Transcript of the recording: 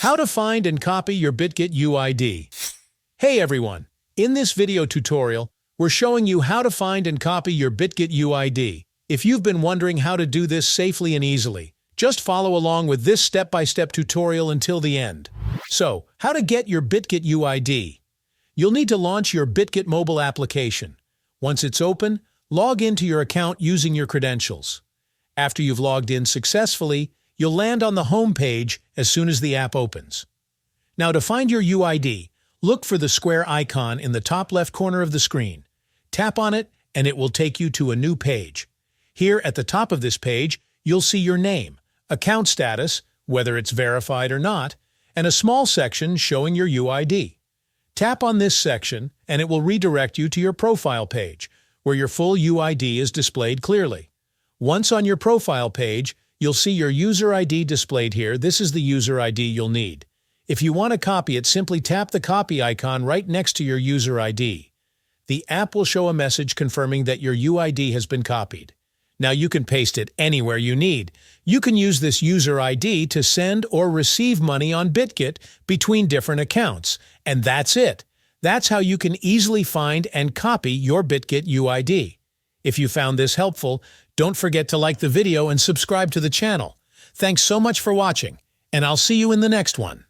How to find and copy your Bitget UID. Hey everyone! In this video tutorial, we're showing you how to find and copy your Bitget UID. If you've been wondering how to do this safely and easily, just follow along with this step-by-step tutorial until the end. So, how to get your Bitget UID? You'll need to launch your Bitget mobile application. Once it's open, log into your account using your credentials. After you've logged in successfully, you'll land on the home page as soon as the app opens. Now to find your UID, look for the square icon in the top left corner of the screen. Tap on it and it will take you to a new page. Here at the top of this page, you'll see your name, account status, whether it's verified or not, and a small section showing your UID. Tap on this section and it will redirect you to your profile page, where your full UID is displayed clearly. Once on your profile page, you'll see your user ID displayed here. This is the user ID you'll need. If you want to copy it, simply tap the copy icon right next to your user ID. The app will show a message confirming that your UID has been copied. Now you can paste it anywhere you need. You can use this user ID to send or receive money on Bitget between different accounts. And that's it. That's how you can easily find and copy your Bitget UID. If you found this helpful, don't forget to like the video and subscribe to the channel. Thanks so much for watching, and I'll see you in the next one.